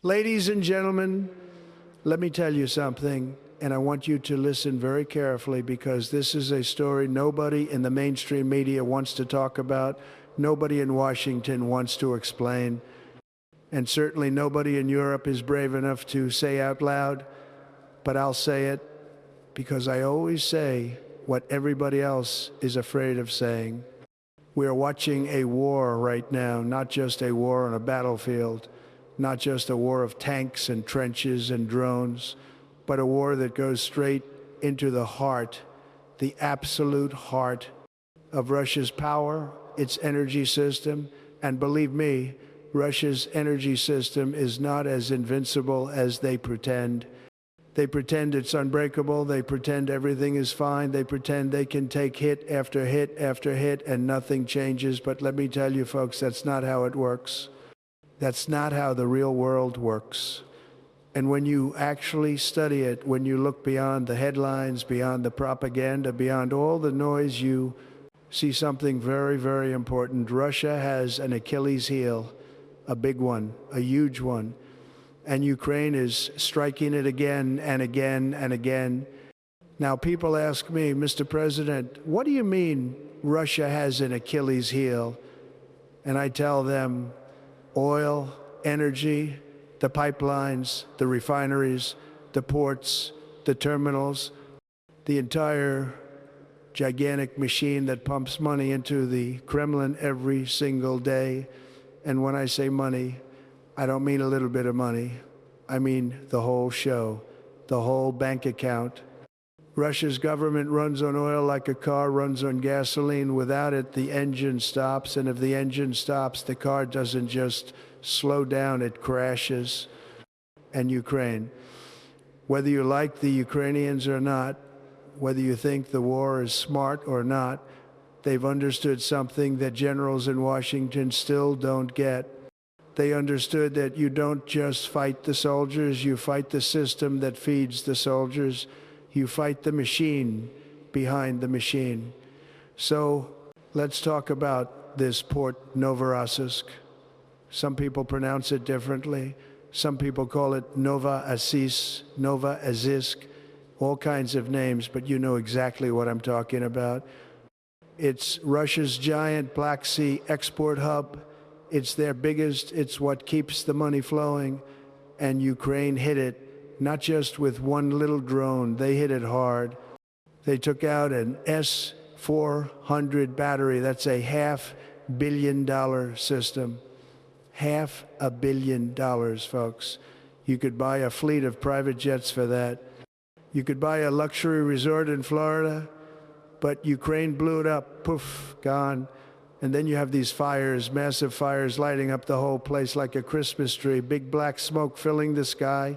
Ladies and gentlemen, let me tell you something, and I want you to listen very carefully because this is a story nobody in the mainstream media wants to talk about, nobody in Washington wants to explain, and certainly nobody in Europe is brave enough to say out loud, but I'll say it because I always say what everybody else is afraid of saying. We are watching a war right now, not just a war on a battlefield, not just a war of tanks and trenches and drones, but a war that goes straight into the heart, the absolute heart of Russia's power, its energy system. And believe me, Russia's energy system is not as invincible as they pretend. They pretend it's unbreakable. They pretend everything is fine. They pretend they can take hit after hit after hit and nothing changes. But let me tell you, folks, that's not how it works. That's not how the real world works. And when you actually study it, when you look beyond the headlines, beyond the propaganda, beyond all the noise, you see something very, very important. Russia has an Achilles heel, a big one, a huge one. And Ukraine is striking it again and again and again. Now, people ask me, Mr. President, what do you mean Russia has an Achilles heel? And I tell them, oil, energy, the pipelines, the refineries, the ports, the terminals, the entire gigantic machine that pumps money into the Kremlin every single day. And when I say money, I don't mean a little bit of money. I mean the whole show, the whole bank account. Russia's government runs on oil like a car runs on gasoline. Without it, the engine stops, and if the engine stops, the car doesn't just slow down, it crashes. And Ukraine, whether you like the Ukrainians or not, whether you think the war is smart or not, they've understood something that generals in Washington still don't get. They understood that you don't just fight the soldiers, you fight the system that feeds the soldiers. You fight the machine behind the machine. So let's talk about this port, Novorossiysk. Some people pronounce it differently. Some people call it Novorossiysk, all kinds of names, but you know exactly what I'm talking about. It's Russia's giant Black Sea export hub. It's their biggest, it's what keeps the money flowing, and Ukraine hit it. Not just with one little drone, they hit it hard. They took out an S-400 battery. That's a $500 million system. $500 million, folks. You could buy a fleet of private jets for that. You could buy a luxury resort in Florida, but Ukraine blew it up, poof, gone. And then you have these fires, massive fires lighting up the whole place like a Christmas tree, big black smoke filling the sky.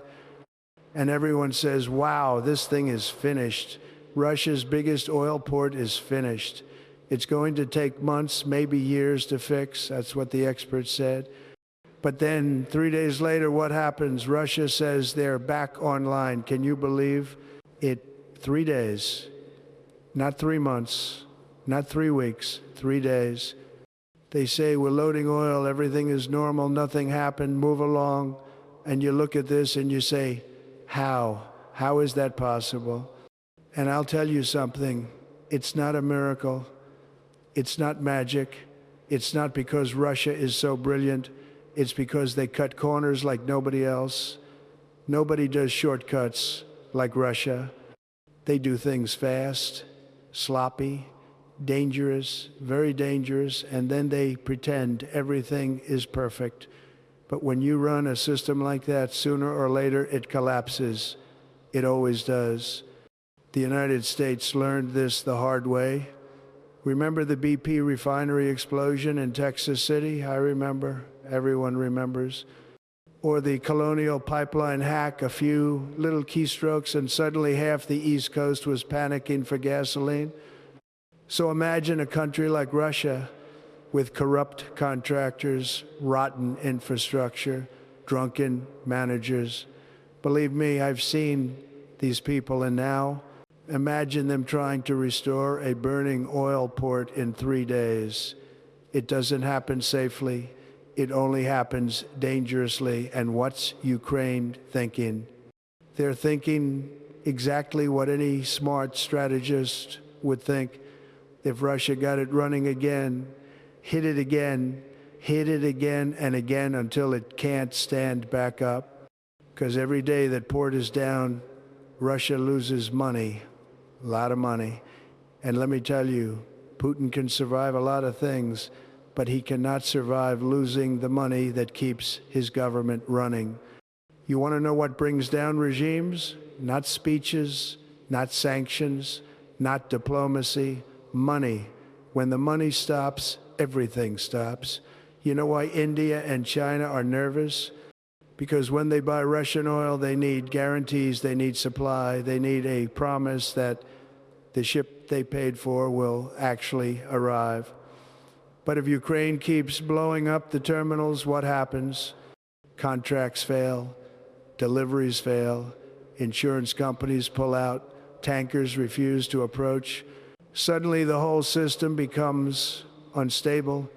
And everyone says, wow, this thing is finished. Russia's biggest oil port is finished. It's going to take months, maybe years to fix. That's what the experts said. But then 3 days later, what happens? Russia says they're back online. Can you believe it? 3 days, not 3 months, not 3 weeks, 3 days. They say we're loading oil, everything is normal, nothing happened, move along. And you look at this and you say, how? How is that possible? And I'll tell you something. It's not a miracle. It's not magic. It's not because Russia is so brilliant. It's because they cut corners like nobody else. Nobody does shortcuts like Russia. They do things fast, sloppy, dangerous, very dangerous, and then they pretend everything is perfect. But when you run a system like that, sooner or later it collapses. It always does. The United States learned this the hard way. Remember the BP refinery explosion in Texas City? I remember. Everyone remembers. Or the Colonial Pipeline hack, a few little keystrokes, and suddenly half the East Coast was panicking for gasoline. So imagine a country like Russia, with corrupt contractors, rotten infrastructure, drunken managers. Believe me, I've seen these people, and now imagine them trying to restore a burning oil port in 3 days. It doesn't happen safely. It only happens dangerously. And what's Ukraine thinking? They're thinking exactly what any smart strategist would think. If Russia got it running again, hit it again and again until it can't stand back up. Because every day that port is down, Russia loses money, a lot of money. And let me tell you, Putin can survive a lot of things, but he cannot survive losing the money that keeps his government running. You want to know what brings down regimes? Not speeches, not sanctions, not diplomacy, money. When the money stops, everything stops. You know why India and China are nervous? Because when they buy Russian oil, they need guarantees, they need supply, they need a promise that the ship they paid for will actually arrive. But if Ukraine keeps blowing up the terminals, what happens? Contracts fail, deliveries fail, insurance companies pull out, tankers refuse to approach. Suddenly the whole system becomes unstable,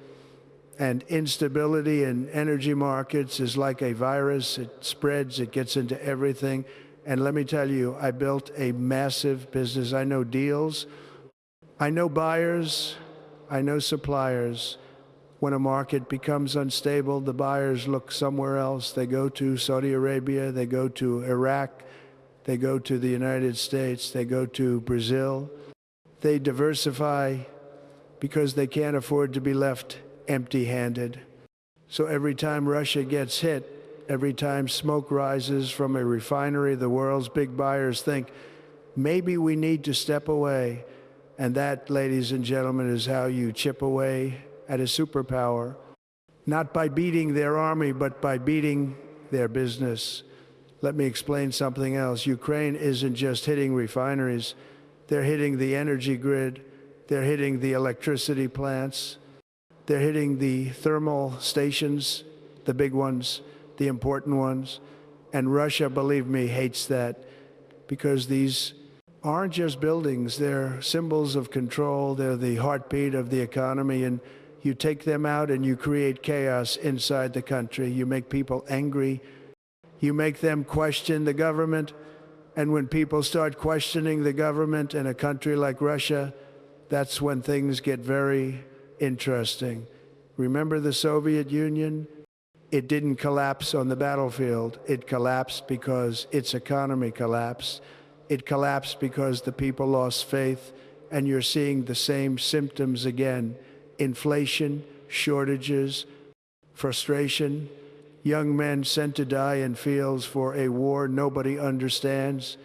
and instability in energy markets is like a virus. It spreads, it gets into everything. And let me tell you, I built a massive business. I know deals, I know buyers, I know suppliers. When a market becomes unstable, the buyers look somewhere else. They go to Saudi Arabia, they go to Iraq, they go to the United States, they go to Brazil. They diversify because they can't afford to be left empty-handed. So every time Russia gets hit, every time smoke rises from a refinery, the world's big buyers think, maybe we need to step away. And that, ladies and gentlemen, is how you chip away at a superpower. Not by beating their army, but by beating their business. Let me explain something else. Ukraine isn't just hitting refineries. They're hitting the energy grid. They're hitting the electricity plants. They're hitting the thermal stations, the big ones, the important ones. And Russia, believe me, hates that, because these aren't just buildings. They're symbols of control. They're the heartbeat of the economy. And you take them out and you create chaos inside the country. You make people angry. You make them question the government. And when people start questioning the government in a country like Russia, that's when things get very interesting. Remember the Soviet Union? It didn't collapse on the battlefield. It collapsed because its economy collapsed. It collapsed because the people lost faith, and you're seeing the same symptoms again. Inflation, shortages, frustration, young men sent to die in fields for a war nobody understands.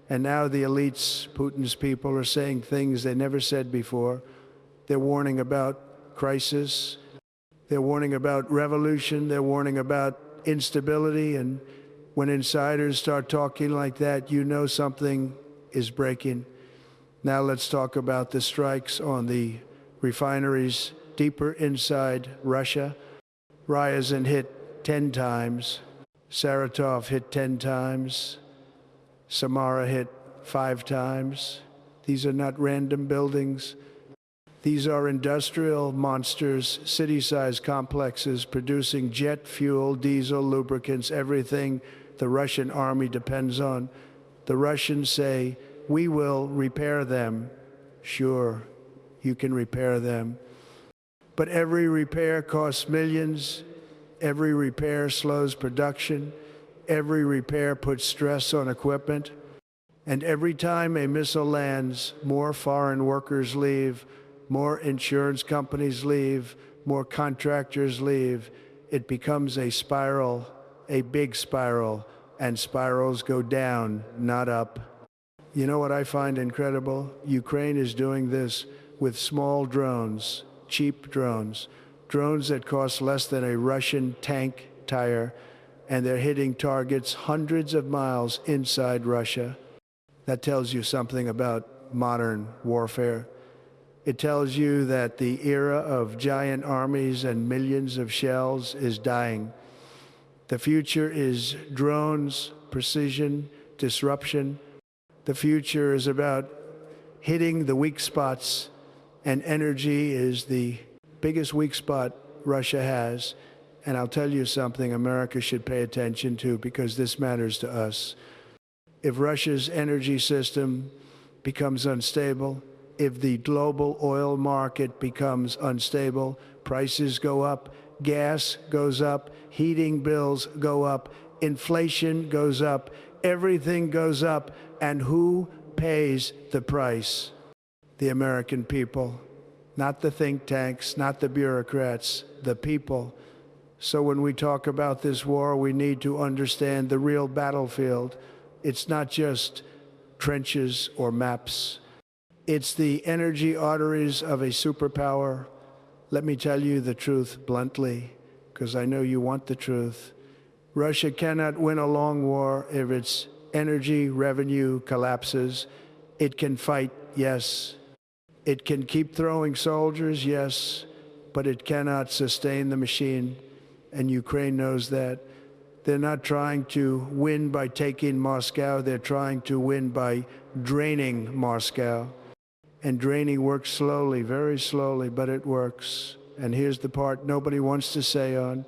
And now the elites, Putin's people, are saying things they never said before. They're warning about crisis. They're warning about revolution. They're warning about instability. And when insiders start talking like that, you know something is breaking. Now let's talk about the strikes on the refineries deeper inside Russia. Ryazan hit 10 times. Saratov hit 10 times. Samara hit 5 times. These are not random buildings. These are industrial monsters, city-sized complexes producing jet fuel, diesel, lubricants, everything the Russian army depends on. The Russians say, we will repair them. Sure, you can repair them. But every repair costs millions. Every repair slows production. Every repair puts stress on equipment. And every time a missile lands, more foreign workers leave, more insurance companies leave, more contractors leave. It becomes a spiral, a big spiral, and spirals go down, not up. You know what I find incredible? Ukraine is doing this with small drones, cheap drones, drones that cost less than a Russian tank tire, and they're hitting targets hundreds of miles inside Russia. That tells you something about modern warfare. It tells you that the era of giant armies and millions of shells is dying. The future is drones, precision, disruption. The future is about hitting the weak spots, and energy is the biggest weak spot Russia has. And I'll tell you something America should pay attention to because this matters to us. If Russia's energy system becomes unstable, if the global oil market becomes unstable, prices go up, gas goes up, heating bills go up, inflation goes up, everything goes up, and who pays the price? The American people, not the think tanks, not the bureaucrats, the people. So when we talk about this war, we need to understand the real battlefield. It's not just trenches or maps. It's the energy arteries of a superpower. Let me tell you the truth bluntly, because I know you want the truth. Russia cannot win a long war if its energy revenue collapses. It can fight, yes. It can keep throwing soldiers, yes, but it cannot sustain the machine, and Ukraine knows that. They're not trying to win by taking Moscow. They're trying to win by draining Moscow. And draining works slowly, very slowly, but it works. And here's the part nobody wants to say on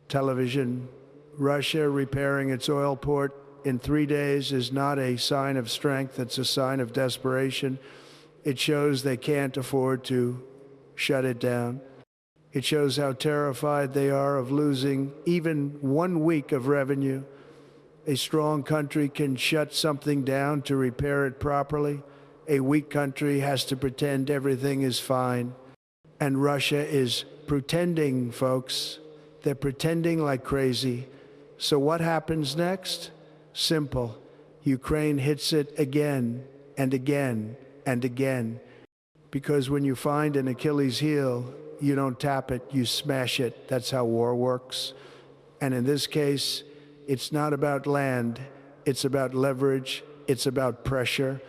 television. Russia repairing its oil port in 3 days is not a sign of strength. It's a sign of desperation. It shows they can't afford to shut it down. It shows how terrified they are of losing even 1 week of revenue. A strong country can shut something down to repair it properly. A weak country has to pretend everything is fine. And Russia is pretending, folks. They're pretending like crazy. So what happens next? Simple. Ukraine hits it again and again and again. Because when you find an Achilles heel, you don't tap it, you smash it. That's how war works. And in this case, it's not about land. It's about leverage. It's about pressure.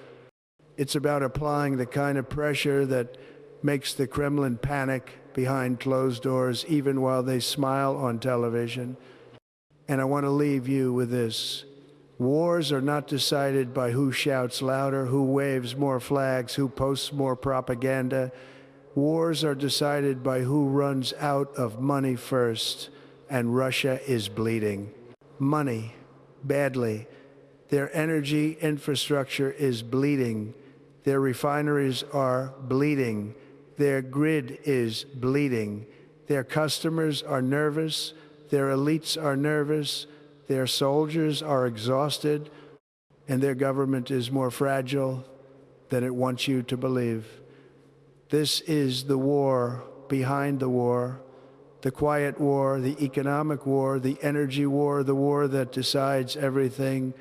It's about applying the kind of pressure that makes the Kremlin panic behind closed doors, even while they smile on television. And I want to leave you with this. Wars are not decided by who shouts louder, who waves more flags, who posts more propaganda. Wars are decided by who runs out of money first, and Russia is bleeding. Money, badly. Their energy infrastructure is bleeding. Their refineries are bleeding. Their grid is bleeding. Their customers are nervous. Their elites are nervous. Their soldiers are exhausted. And their government is more fragile than it wants you to believe. This is the war behind the war, the quiet war, the economic war, the energy war, the war that decides everything.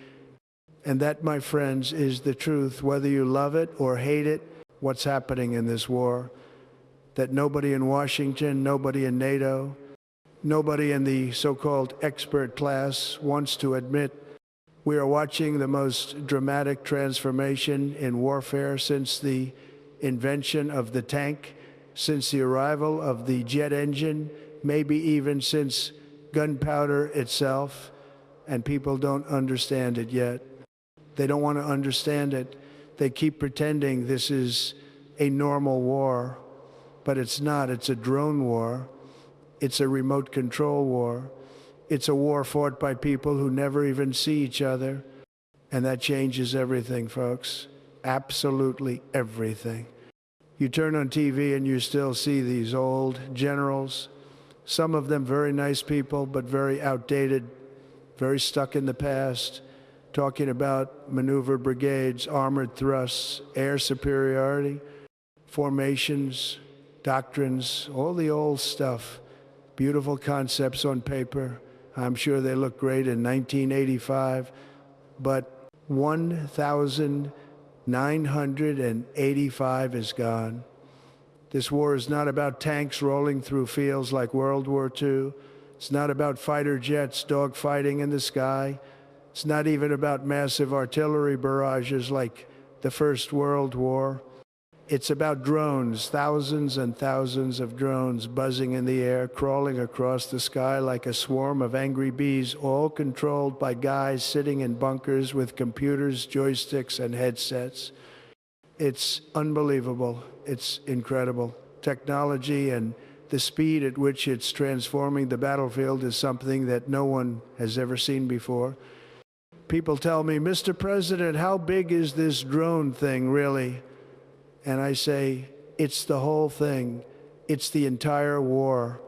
And that, my friends, is the truth, whether you love it or hate it, what's happening in this war. That nobody in Washington, nobody in NATO, nobody in the so-called expert class wants to admit. We are watching the most dramatic transformation in warfare since the invention of the tank, since the arrival of the jet engine, maybe even since gunpowder itself, and people don't understand it yet. They don't want to understand it. They keep pretending this is a normal war, but it's not. It's a drone war. It's a remote control war. It's a war fought by people who never even see each other. And that changes everything, folks. Absolutely everything. You turn on TV and you still see these old generals, some of them very nice people, but very outdated, very stuck in the past, talking about maneuver brigades, armored thrusts, air superiority, formations, doctrines, all the old stuff. Beautiful concepts on paper. I'm sure they look great in 1985, but 1,985 is gone. This war is not about tanks rolling through fields like World War II. It's not about fighter jets dogfighting in the sky. It's not even about massive artillery barrages like the First World War. It's about drones, thousands and thousands of drones buzzing in the air, crawling across the sky like a swarm of angry bees, all controlled by guys sitting in bunkers with computers, joysticks, and headsets. It's unbelievable. It's incredible. Technology and the speed at which it's transforming the battlefield is something that no one has ever seen before. People tell me, Mr. President, how big is this drone thing really? And I say, it's the whole thing. It's the entire war.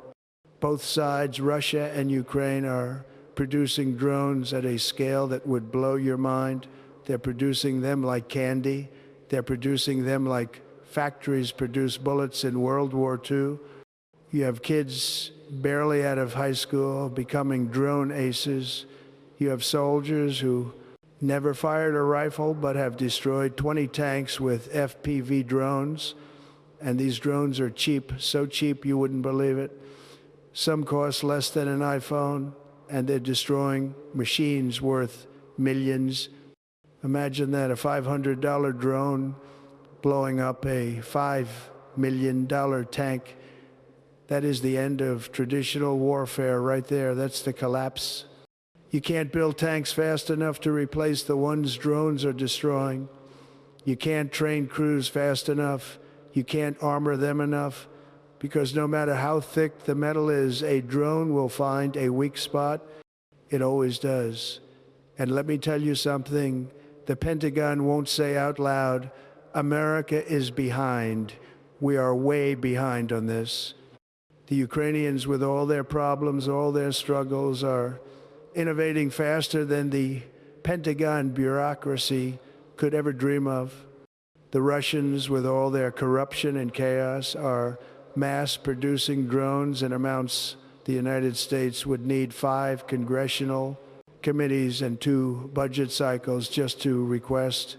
Both sides, Russia and Ukraine, are producing drones at a scale that would blow your mind. They're producing them like candy. They're producing them like factories produce bullets in World War II. You have kids barely out of high school becoming drone aces. You have soldiers who never fired a rifle but have destroyed 20 tanks with FPV drones. And these drones are cheap, so cheap you wouldn't believe it. Some cost less than an iPhone, and they're destroying machines worth millions. Imagine that, a $500 drone blowing up a $5 million tank. That is the end of traditional warfare right there. That's the collapse. You can't build tanks fast enough to replace the ones drones are destroying. You can't train crews fast enough. You can't armor them enough, because no matter how thick the metal is, a drone will find a weak spot. It always does. And let me tell you something, the Pentagon won't say out loud, America is behind. We are way behind on this. The Ukrainians, with all their problems, all their struggles, are innovating faster than the Pentagon bureaucracy could ever dream of. The Russians, with all their corruption and chaos, are mass-producing drones in amounts the United States would need 5 congressional committees and 2 budget cycles just to request.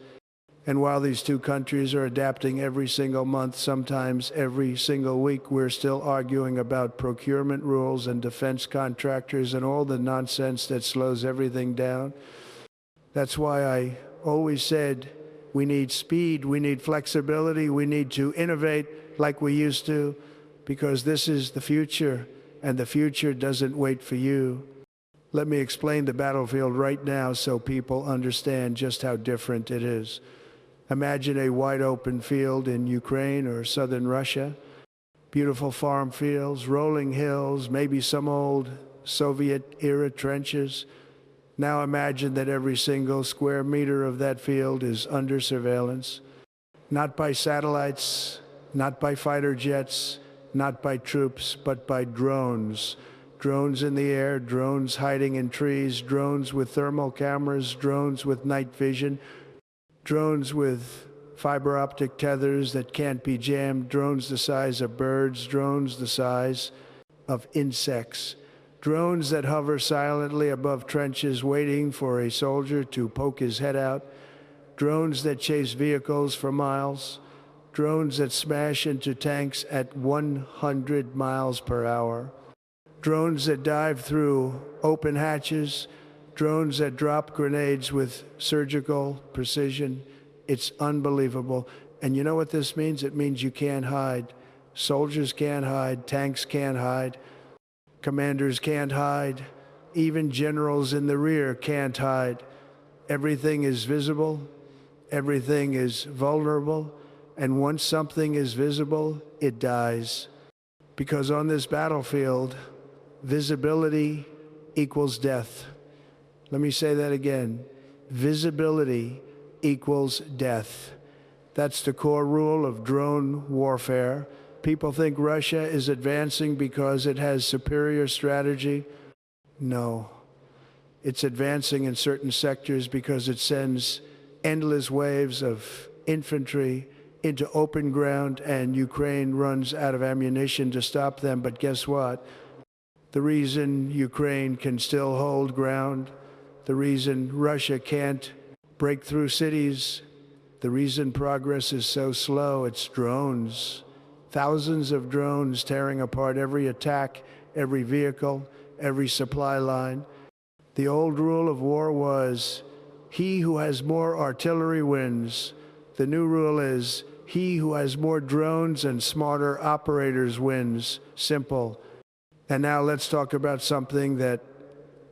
And while these 2 countries are adapting every single month, sometimes every single week, we're still arguing about procurement rules and defense contractors and all the nonsense that slows everything down. That's why I always said we need speed, we need flexibility, we need to innovate like we used to, because this is the future, and the future doesn't wait for you. Let me explain the battlefield right now so people understand just how different it is. Imagine a wide open field in Ukraine or southern Russia, beautiful farm fields, rolling hills, maybe some old Soviet-era trenches. Now imagine that every single square meter of that field is under surveillance, not by satellites, not by fighter jets, not by troops, but by drones. Drones in the air, drones hiding in trees, drones with thermal cameras, drones with night vision, drones with fiber optic tethers that can't be jammed, drones the size of birds, drones the size of insects, drones that hover silently above trenches waiting for a soldier to poke his head out, drones that chase vehicles for miles, drones that smash into tanks at 100 miles per hour, drones that dive through open hatches, drones that drop grenades with surgical precision. It's unbelievable. And you know what this means? It means you can't hide. Soldiers can't hide, tanks can't hide, commanders can't hide, even generals in the rear can't hide. Everything is visible, everything is vulnerable, and once something is visible, it dies. Because on this battlefield, visibility equals death. Let me say that again. Visibility equals death. That's the core rule of drone warfare. People think Russia is advancing because it has superior strategy. No. It's advancing in certain sectors because it sends endless waves of infantry into open ground, and Ukraine runs out of ammunition to stop them. But guess what? The reason Ukraine can still hold ground, the reason Russia can't break through cities, the reason progress is so slow, it's drones. Thousands of drones tearing apart every attack, every vehicle, every supply line. The old rule of war was, he who has more artillery wins. The new rule is, he who has more drones and smarter operators wins. Simple. And now let's talk about something that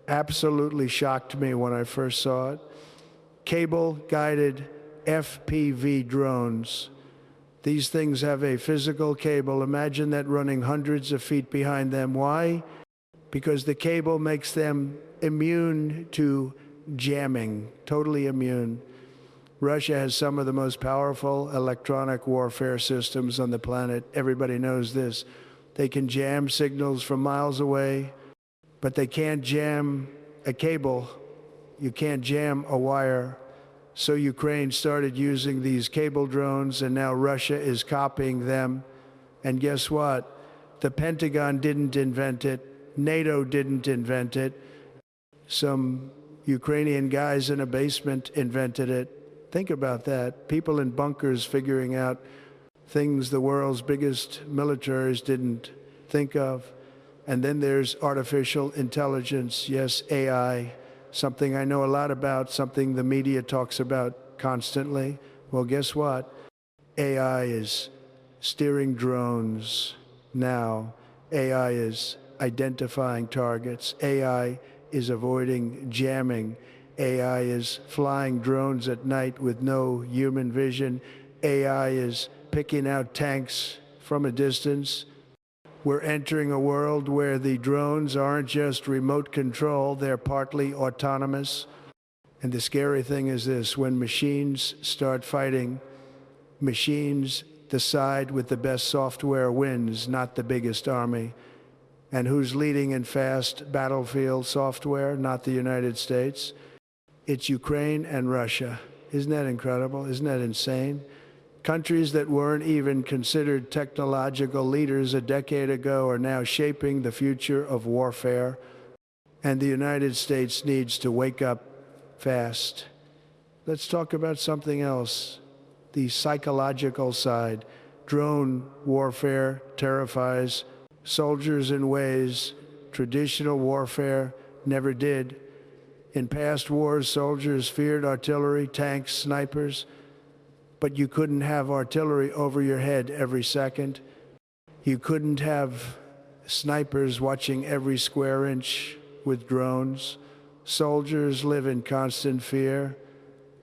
absolutely shocked me when I first saw it. Cable-guided FPV drones. These things have a physical cable. Imagine that running hundreds of feet behind them. Why? Because the cable makes them immune to jamming, totally immune. Russia has some of the most powerful electronic warfare systems on the planet. Everybody knows this. They can jam signals from miles away, but they can't jam a cable. You can't jam a wire. So Ukraine started using these cable drones, and now Russia is copying them. And guess what? The Pentagon didn't invent it. NATO didn't invent it. Some Ukrainian guys in a basement invented it. Think about that. People in bunkers figuring out things the world's biggest militaries didn't think of. And then there's artificial intelligence, yes, AI, something I know a lot about, something the media talks about constantly. Well, guess what? AI is steering drones now. AI is identifying targets. AI is avoiding jamming. AI is flying drones at night with no human vision. AI is picking out tanks from a distance. We're entering a world where the drones aren't just remote control, they're partly autonomous. And the scary thing is this: when machines start fighting, machines decide with the best software wins, not the biggest army. And who's leading in fast battlefield software? Not the United States. It's Ukraine and Russia. Isn't that incredible? Isn't that insane? Countries that weren't even considered technological leaders a decade ago are now shaping the future of warfare. And the United States needs to wake up fast. Let's talk about something else, the psychological side. Drone warfare terrifies soldiers in ways traditional warfare never did. In past wars, soldiers feared artillery, tanks, snipers, but you couldn't have artillery over your head every second. You couldn't have snipers watching every square inch with drones. Soldiers live in constant fear.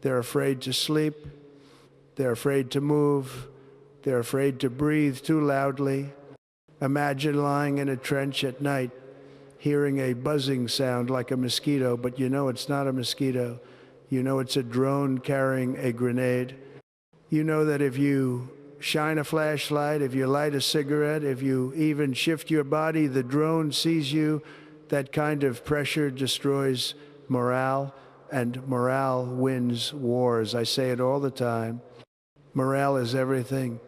They're afraid to sleep. They're afraid to move. They're afraid to breathe too loudly. Imagine lying in a trench at night, hearing a buzzing sound like a mosquito, but you know it's not a mosquito. You know it's a drone carrying a grenade. You know that if you shine a flashlight, if you light a cigarette, if you even shift your body, the drone sees you. That kind of pressure destroys morale, and morale wins wars. I say it all the time. Morale is everything.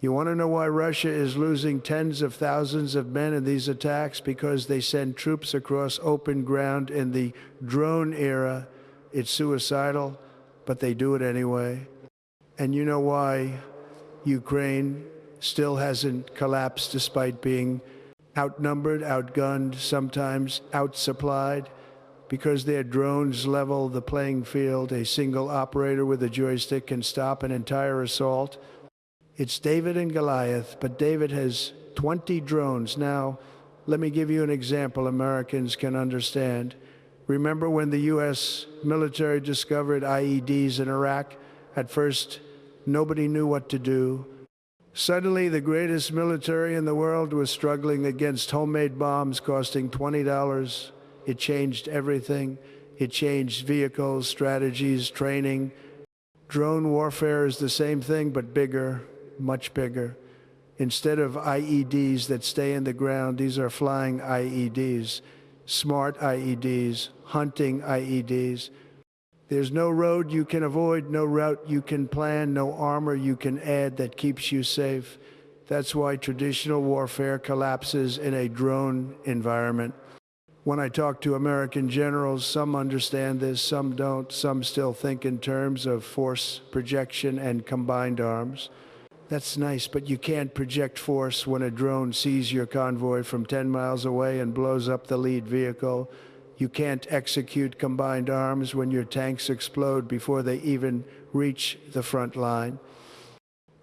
You want to know why Russia is losing tens of thousands of men in these attacks? Because they send troops across open ground in the drone era. It's suicidal, but they do it anyway. And you know why Ukraine still hasn't collapsed despite being outnumbered, outgunned, sometimes outsupplied? Because their drones level the playing field. A single operator with a joystick can stop an entire assault. It's David and Goliath, but David has 20 drones. Now, let me give you an example Americans can understand. Remember when the U.S. military discovered IEDs in Iraq? At first, nobody knew what to do. Suddenly, the greatest military in the world was struggling against homemade bombs costing $20. It changed everything. It changed vehicles, strategies, training. Drone warfare is the same thing, but bigger, much bigger. Instead of IEDs that stay in the ground, these are flying IEDs, smart IEDs, hunting IEDs. There's no road you can avoid, no route you can plan, no armor you can add that keeps you safe. That's why traditional warfare collapses in a drone environment. When I talk to American generals, some understand this, some don't. Some still think in terms of force projection and combined arms. That's nice, but you can't project force when a drone sees your convoy from 10 miles away and blows up the lead vehicle. You can't execute combined arms when your tanks explode before they even reach the front line.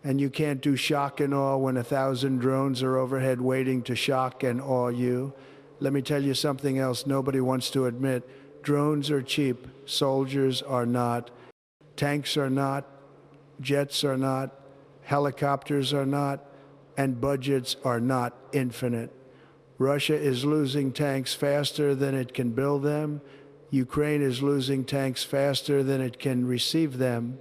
And you can't do shock and awe when 1,000 drones are overhead waiting to shock and awe you. Let me tell you something else nobody wants to admit. Drones are cheap. Soldiers are not. Tanks are not. Jets are not. helicopters are not, and budgets are not infinite. Russia is losing tanks faster than it can build them. Ukraine is losing tanks faster than it can receive them.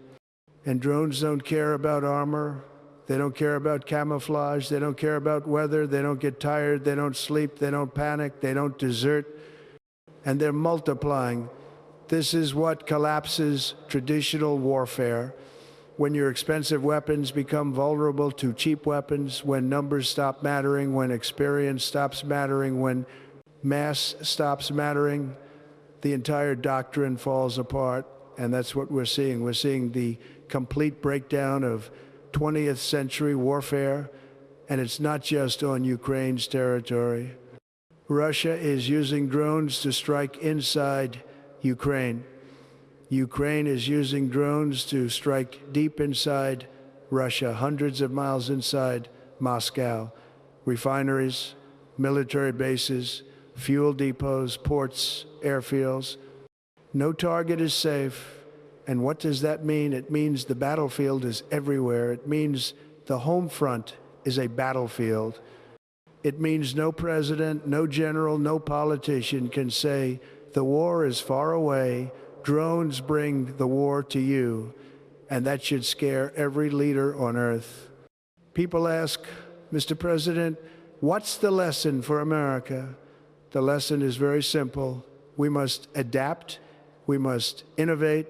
And drones don't care about armor. They don't care about camouflage. They don't care about weather. They don't get tired. They don't sleep. They don't panic. They don't desert. And they're multiplying. This is what collapses traditional warfare. When your expensive weapons become vulnerable to cheap weapons, when numbers stop mattering, when experience stops mattering, when mass stops mattering, the entire doctrine falls apart. And that's what we're seeing. We're seeing the complete breakdown of 20th century warfare, and it's not just on Ukraine's territory. Russia is using drones to strike inside Ukraine. Ukraine is using drones to strike deep inside Russia, hundreds of miles inside Moscow. Refineries, military bases, fuel depots, ports, airfields. No target is safe. And what does that mean? It means the battlefield is everywhere. It means the home front is a battlefield. It means no president, no general, no politician can say, the war is far away, drones bring the war to you, and that should scare every leader on earth. People ask, Mr. President, what's the lesson for America? The lesson is very simple. We must adapt, we must innovate,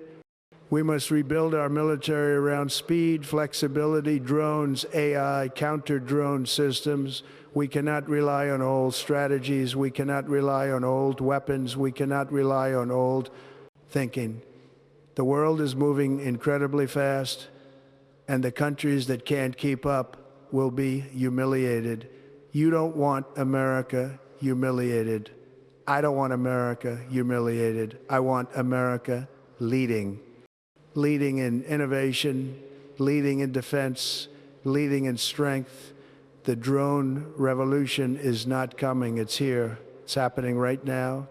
we must rebuild our military around speed, flexibility, drones, AI, counter-drone systems. We cannot rely on old strategies. We cannot rely on old weapons. We cannot rely on old thinking. The world is moving incredibly fast, and the countries that can't keep up will be humiliated. You don't want America humiliated. I don't want America humiliated. I want America leading. Leading in innovation, leading in defense, leading in strength. The drone revolution is not coming. It's here. It's happening right now.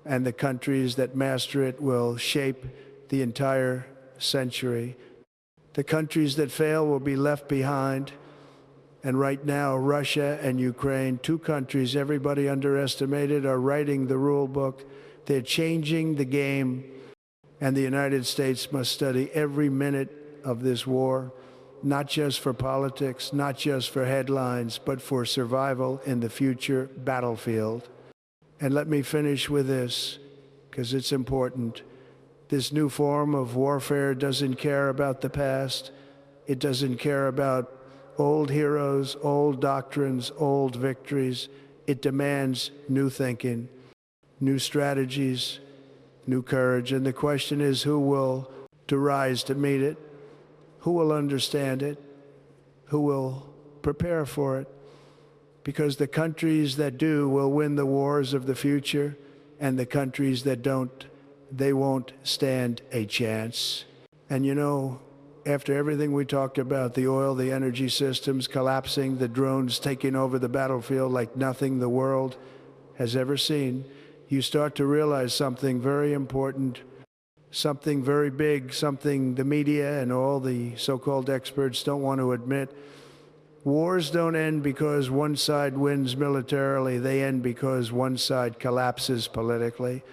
And the countries that master it will shape the entire century. The countries that fail will be left behind. And right now, Russia and Ukraine, two countries everybody underestimated, are writing the rule book. They're changing the game. And the United States must study every minute of this war, not just for politics, not just for headlines, but for survival in the future battlefield. And let me finish with this, because it's important. This new form of warfare doesn't care about the past. It doesn't care about old heroes, old doctrines, old victories. It demands new thinking, new strategies, new courage. And the question is, who will rise to meet it? Who will understand it? Who will prepare for it? Because the countries that do will win the wars of the future, and the countries that don't, they won't stand a chance. And you know, after everything we talked about, the oil, the energy systems collapsing, the drones taking over the battlefield like nothing the world has ever seen, you start to realize something very important, something very big, something the media and all the so-called experts don't want to admit. Wars don't end because one side wins militarily. They end because one side collapses politically.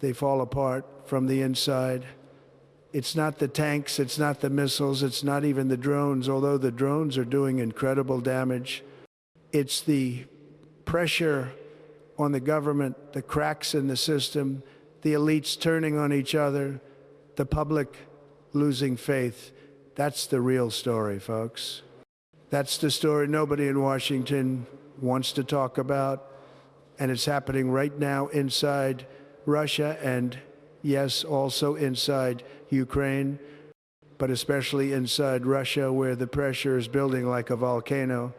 They fall apart from the inside. It's not the tanks, it's not the missiles, it's not even the drones, although the drones are doing incredible damage. It's the pressure on the government, the cracks in the system, the elites turning on each other, the public losing faith. That's the real story, folks. That's the story nobody in Washington wants to talk about, and it's happening right now inside Russia and, yes, also inside Ukraine, but especially inside Russia, where the pressure is building like a volcano.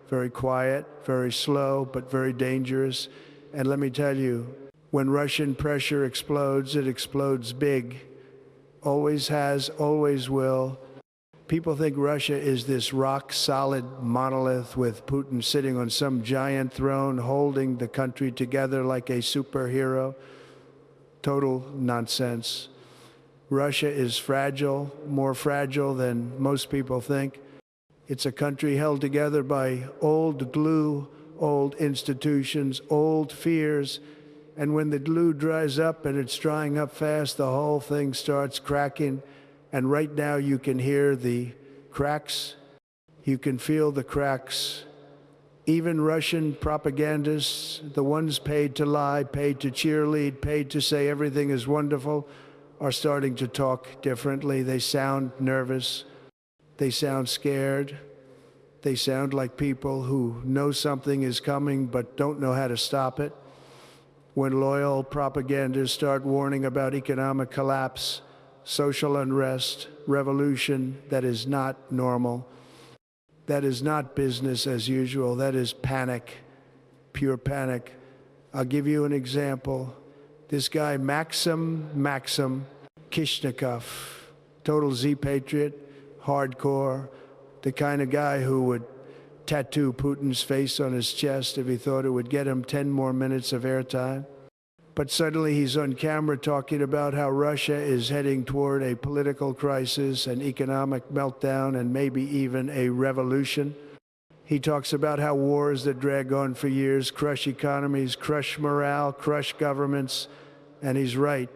Very quiet, very slow, but very dangerous. And let me tell you, when Russian pressure explodes, it explodes big. Always has, always will. People think Russia is this rock-solid monolith with Putin sitting on some giant throne holding the country together like a superhero. Total nonsense. Russia is fragile, more fragile than most people think. It's a country held together by old glue, old institutions, old fears. And when the glue dries up, and it's drying up fast, the whole thing starts cracking. And right now you can hear the cracks. You can feel the cracks. Even Russian propagandists, the ones paid to lie, paid to cheerlead, paid to say everything is wonderful, are starting to talk differently. They sound nervous. They sound scared. They sound like people who know something is coming but don't know how to stop it. When loyal propagandists start warning about economic collapse, social unrest, revolution, that is not normal. That is not business as usual. That is panic, pure panic. I'll give you an example. This guy, Maxim Kishnikov, total Z patriot, hardcore, the kind of guy who would tattoo Putin's face on his chest if he thought it would get him 10 more minutes of airtime. But suddenly he's on camera talking about how Russia is heading toward a political crisis, an economic meltdown, and maybe even a revolution. He talks about how wars that drag on for years crush economies, crush morale, crush governments. And he's right.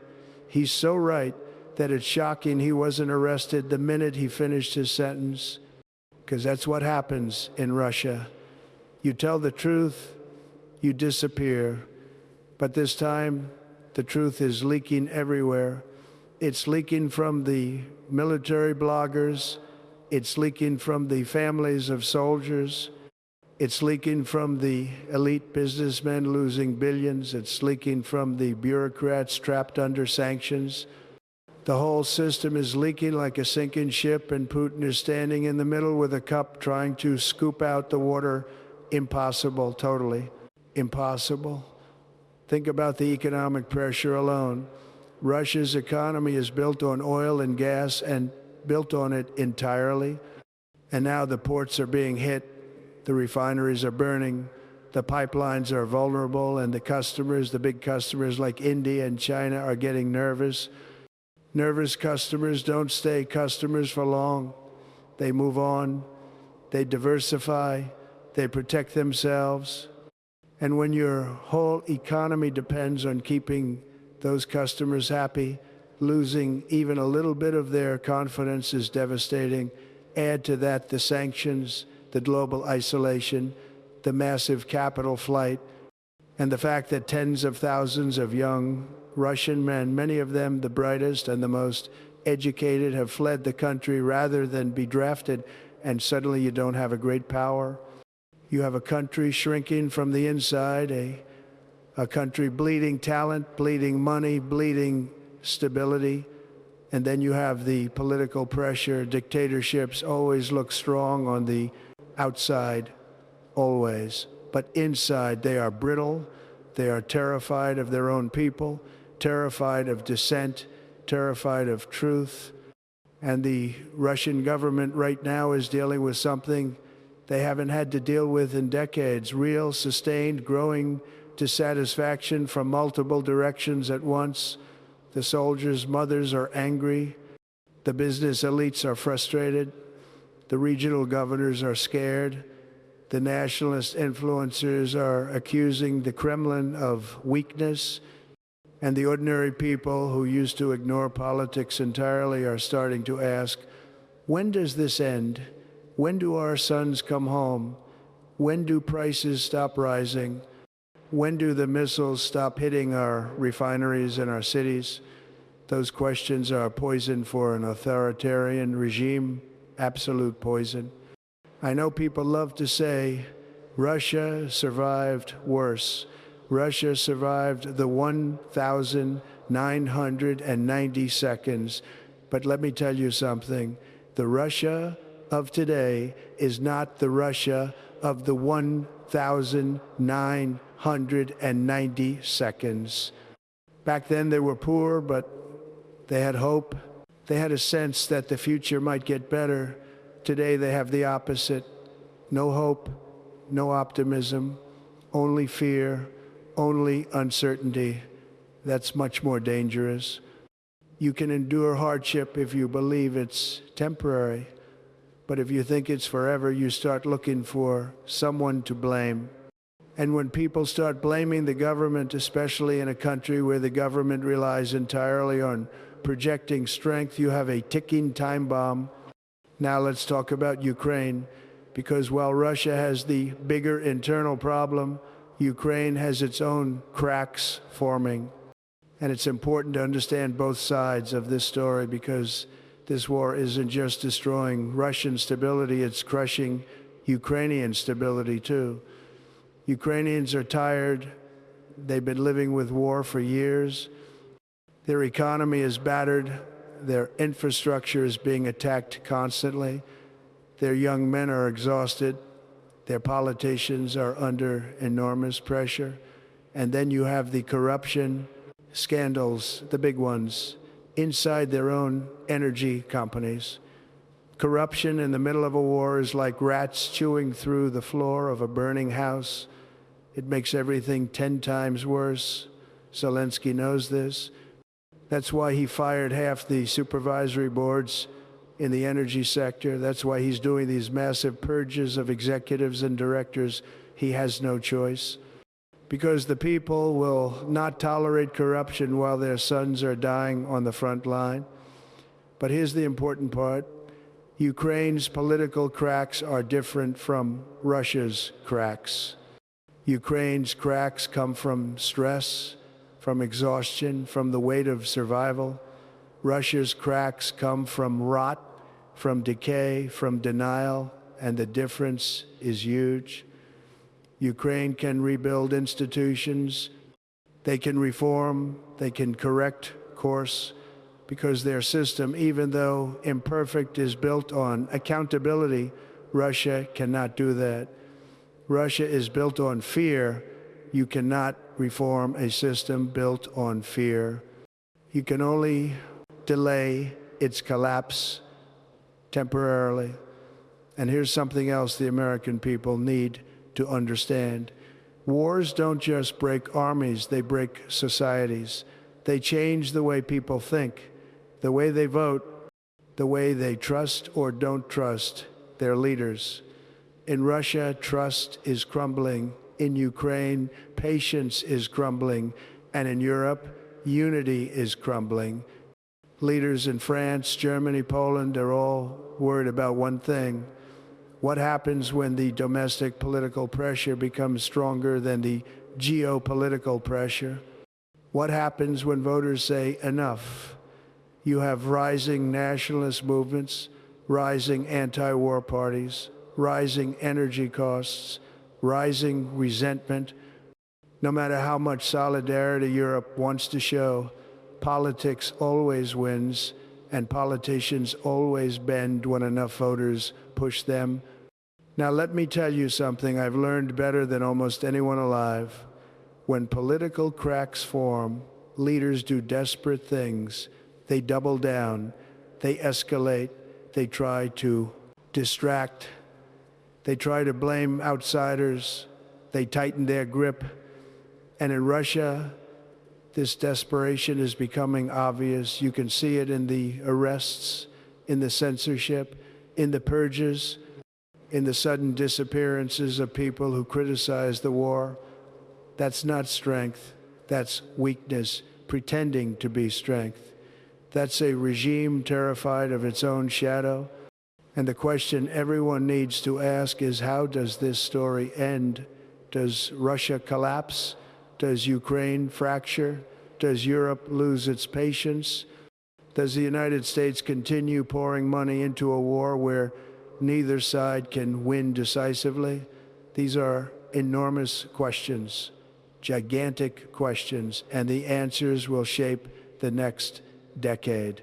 He's so right that it's shocking he wasn't arrested the minute he finished his sentence, because that's what happens in Russia. You tell the truth, you disappear. But this time, the truth is leaking everywhere. It's leaking from the military bloggers. It's leaking from the families of soldiers. It's leaking from the elite businessmen losing billions. It's leaking from the bureaucrats trapped under sanctions. The whole system is leaking like a sinking ship, and Putin is standing in the middle with a cup trying to scoop out the water. Impossible, totally impossible. Think about the economic pressure alone. Russia's economy is built on oil and gas, and built on it entirely. And now the ports are being hit, the refineries are burning, the pipelines are vulnerable, and the customers, the big customers like India and China, are getting nervous. Nervous customers don't stay customers for long. They move on, they diversify, they protect themselves. And when your whole economy depends on keeping those customers happy, losing even a little bit of their confidence is devastating. Add to that the sanctions, the global isolation, the massive capital flight, and the fact that tens of thousands of young Russian men, many of them the brightest and the most educated, have fled the country rather than be drafted, and suddenly you don't have a great power. You have a country shrinking from the inside, a country bleeding talent, bleeding money, bleeding stability. And then you have the political pressure. Dictatorships always look strong on the outside, always. But inside, they are brittle. They are terrified of their own people, terrified of dissent, terrified of truth. And the Russian government right now is dealing with something they haven't had to deal with in decades: real, sustained, growing dissatisfaction from multiple directions at once. The soldiers' mothers are angry. The business elites are frustrated. The regional governors are scared. The nationalist influencers are accusing the Kremlin of weakness. And the ordinary people who used to ignore politics entirely are starting to ask, when does this end? When do our sons come home? When do prices stop rising? When do the missiles stop hitting our refineries and our cities? Those questions are poison for an authoritarian regime, absolute poison. I know people love to say, Russia survived worse. Russia survived the 1,990 seconds. But let me tell you something. The Russia of today is not the Russia of the 1,990 seconds. Back then they were poor, but they had hope. They had a sense that the future might get better. Today they have the opposite. No hope, no optimism, only fear, only uncertainty. That's much more dangerous. You can endure hardship if you believe it's temporary. But if you think it's forever, you start looking for someone to blame. And when people start blaming the government, especially in a country where the government relies entirely on projecting strength, you have a ticking time bomb. Now let's talk about Ukraine, because while Russia has the bigger internal problem, Ukraine has its own cracks forming. And it's important to understand both sides of this story, because this war isn't just destroying Russian stability, it's crushing Ukrainian stability too. Ukrainians are tired. They've been living with war for years. Their economy is battered. Their infrastructure is being attacked constantly. Their young men are exhausted. Their politicians are under enormous pressure. And then you have the corruption scandals, the big ones, inside their own energy companies. Corruption in the middle of a war is like rats chewing through the floor of a burning house. It makes everything 10 times worse. Zelensky knows this. That's why he fired half the supervisory boards in the energy sector. That's why he's doing these massive purges of executives and directors. He has no choice. Because the people will not tolerate corruption while their sons are dying on the front line. But here's the important part. Ukraine's political cracks are different from Russia's cracks. Ukraine's cracks come from stress, from exhaustion, from the weight of survival. Russia's cracks come from rot, from decay, from denial, and the difference is huge. Ukraine can rebuild institutions, they can reform, they can correct course, because their system, even though imperfect, is built on accountability. Russia cannot do that. Russia is built on fear. You cannot reform a system built on fear. You can only delay its collapse temporarily. And here's something else the American people need to understand. Wars don't just break armies, they break societies. They change the way people think, the way they vote, the way they trust or don't trust their leaders. In Russia, trust is crumbling. In Ukraine, patience is crumbling. And in Europe, unity is crumbling. Leaders in France, Germany, Poland are all worried about one thing. What happens when the domestic political pressure becomes stronger than the geopolitical pressure? What happens when voters say enough? You have rising nationalist movements, rising anti-war parties, rising energy costs, rising resentment. No matter how much solidarity Europe wants to show, politics always wins, and politicians always bend when enough voters push them. Now let me tell you something I've learned better than almost anyone alive. When political cracks form, leaders do desperate things. They double down, they escalate, they try to distract, they try to blame outsiders, they tighten their grip. And in Russia, this desperation is becoming obvious. You can see it in the arrests, in the censorship, in the purges, in the sudden disappearances of people who criticize the war. That's not strength, that's weakness, pretending to be strength. That's a regime terrified of its own shadow. And the question everyone needs to ask is, how does this story end? Does Russia collapse? Does Ukraine fracture? Does Europe lose its patience? Does the United States continue pouring money into a war where neither side can win decisively? These are enormous questions, gigantic questions, and the answers will shape the next decade.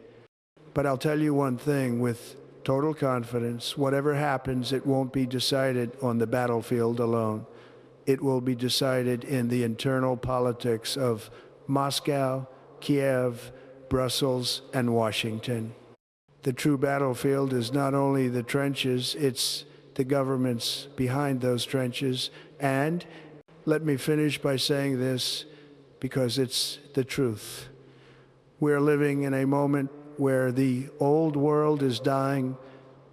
But I'll tell you one thing with total confidence: whatever happens, it won't be decided on the battlefield alone. It will be decided in the internal politics of Moscow, Kyiv, Brussels, and Washington. The true battlefield is not only the trenches, it's the governments behind those trenches. And let me finish by saying this, because it's the truth. We're living in a moment where the old world is dying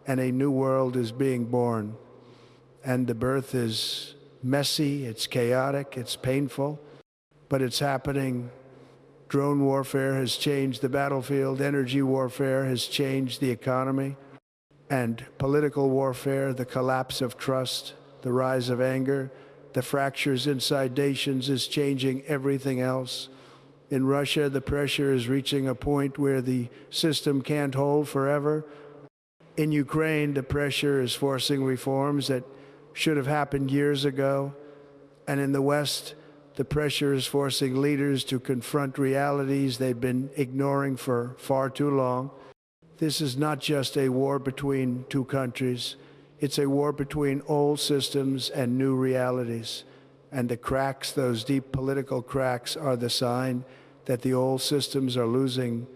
and a new world is being born. And the birth is messy, it's chaotic, it's painful, but it's happening. Drone warfare has changed the battlefield, energy warfare has changed the economy, and political warfare, the collapse of trust, the rise of anger, the fractures inside nations is changing everything else. In Russia, the pressure is reaching a point where the system can't hold forever. In Ukraine, the pressure is forcing reforms that should have happened years ago. And in the West, the pressure is forcing leaders to confront realities they've been ignoring for far too long. This is not just a war between two countries. It's a war between old systems and new realities. And the cracks, those deep political cracks, are the sign that the old systems are losing